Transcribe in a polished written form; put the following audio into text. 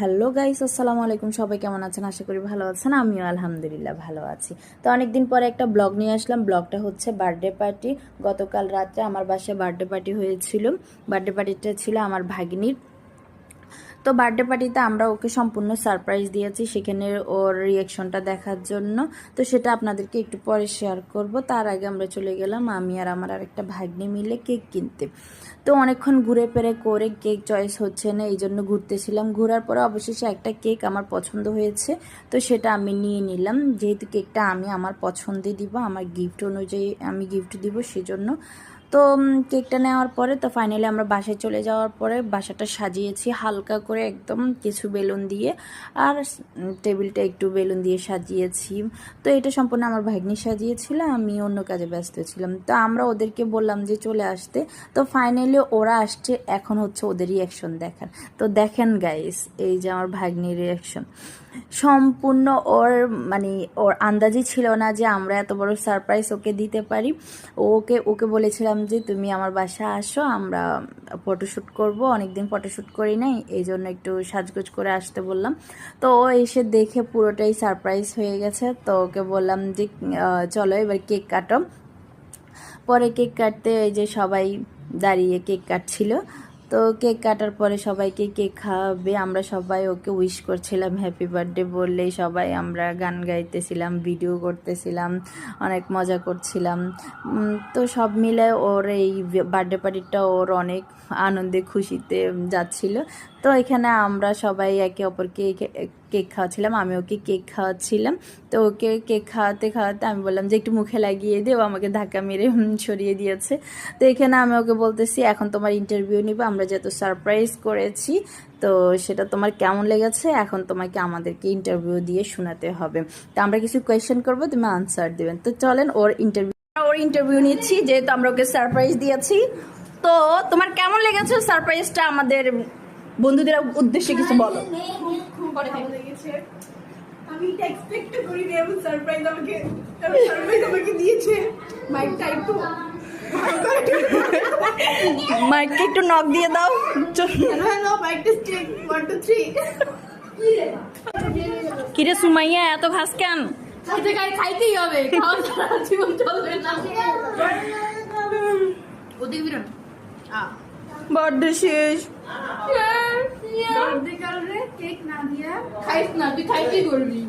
Hello guys, আসসালামু আলাইকুম। সবাই কেমন আছেন? আশা করি ভালো আছেন। আমিও আলহামদুলিল্লাহ ভালো আছি। তো অনেকদিন পরে একটা ব্লগ নিয়ে আসলাম। ব্লগটা হচ্ছে বার্থডে পার্টি। গতকাল রাত্রে আমার বাসায় বার্থডে পার্টি হয়েছিল। বার্থডে পার্টিটা ছিল আমার ভাগ্নির। তো বার্থডে পার্টিতে আমরা ওকে সম্পূর্ণ সারপ্রাইজ দিয়েছি, সেখানে ওর রিয়াকশনটা দেখার জন্য। তো সেটা আপনাদেরকে একটু পরে শেয়ার করব। তার আগে আমরা চলে গেলাম আমি আর আমার আরেকটা ভাগ্নি মিলে কেক কিনতে। তো অনেকক্ষণ ঘুরে ফিরে করে কেক চয়েস হচ্ছে না, এই জন্য ঘুরতেছিলাম। ঘোরার পরে অবশেষে একটা কেক আমার পছন্দ হয়েছে, তো সেটা আমি নিয়ে নিলাম। যেহেতু কেকটা আমি আমার পছন্দে দিব, আমার গিফট অনুযায়ী আমি গিফট দিব, সেজন্য। তো কেকটা নেওয়ার পরে তো ফাইনালি আমরা বাসায় চলে যাওয়ার পরে বাসাটা সাজিয়েছি হালকা করে, একদম কিছু বেলুন দিয়ে, আর টেবিলটা একটু বেলুন দিয়ে সাজিয়েছি। তো এটা সম্পূর্ণ আমার ভাগ্নি সাজিয়েছিল, আমি অন্য কাজে ব্যস্ত ছিলাম। তো আমরা ওদেরকে বললাম যে চলে আসতে। তো ফাইনালি ওরা আসছে, এখন হচ্ছে ওদের রিয়াকশন দেখার। তো দেখেন গাইস, এই যে আমার ভাগ্নির রিয়াকশন সম্পূর্ণ ওর মানে ওর আন্দাজই ছিল না যে আমরা এত বড় সারপ্রাইজ ওকে দিতে পারি। ওকে ওকে বলেছিলাম যে তুমি আমার বাসায় আসো, আমরা ফটোশ্যুট করব, অনেকদিন ফটোশ্যুট করি নাই, এই জন্য একটু সাজগোজ করে আসতে বললাম। তো ও এসে দেখে পুরোটাই সারপ্রাইজ হয়ে গেছে। তো ওকে বললাম যে চলো এবার কেক কাটো। পরে কেক কাটতে এই যে সবাই দাঁড়িয়ে কেক কাটছিল। তো কেক কাটার পরে সবাইকে কেক খাওয়াবে, আমরা সবাই ওকে উইশ করছিলাম হ্যাপি বার্থডে বললেই, সবাই আমরা গান গাইতেছিলাম, ভিডিও করতেছিলাম, অনেক মজা করছিলাম। তো সব মিলে ওর এই বার্থডে পার্টিটা ওর অনেক আনন্দে খুশিতে যাচ্ছিল। তো এখানে আমরা সবাই একে অপরকে কেক খাওয়াচ্ছিলাম, আমি ওকে কেক খাওয়াচ্ছিলাম। তো ওকে কেক খাওয়াতে খাওয়াতে আমি বললাম যে একটু মুখে লাগিয়ে দে, ও আমাকে ধাক্কা মেরে সরিয়ে দিয়েছে। তো এখানে আমি ওকে বলতেছি এখন তোমার ইন্টারভিউ নিব, আমরা যেহেতু সারপ্রাইজ করেছি তো সেটা তোমার কেমন লেগেছে, এখন তোমাকে আমাদেরকে ইন্টারভিউ দিয়ে শোনাতে হবে। তো আমরা কিছু কোয়েশ্চেন করবো, তুমি আনসার দেবেন। তো চলেন ওর ইন্টারভিউ নিচ্ছি, যেহেতু আমরা ওকে সারপ্রাইজ দিয়েছি। তো তোমার কেমন লেগেছে সারপ্রাইজটা? আমাদের বন্ধুদের উদ্দেশ্যে কিছু বলো। খুব ভালো লেগেছে। আমি এটা এক্সপেক্ট করি নি, এমন সারপ্রাইজ আমাকে দিয়েছে। মাইকটা একটু মাইককে একটু নক দিয়ে দাও। হ্যালো, মাইকটা চেক 1 2 3। কিরে সুমাইয়া, এত ঘাস কেন? খেতে খাইতেই হবে, খাওয়া ছাড়া জীবন চলবে না। ওদিকে বিরন বার্থডে শেষ। বার্থডে কারণে কেক না দিয়া খাইস না, তুই খাইতেই করবি।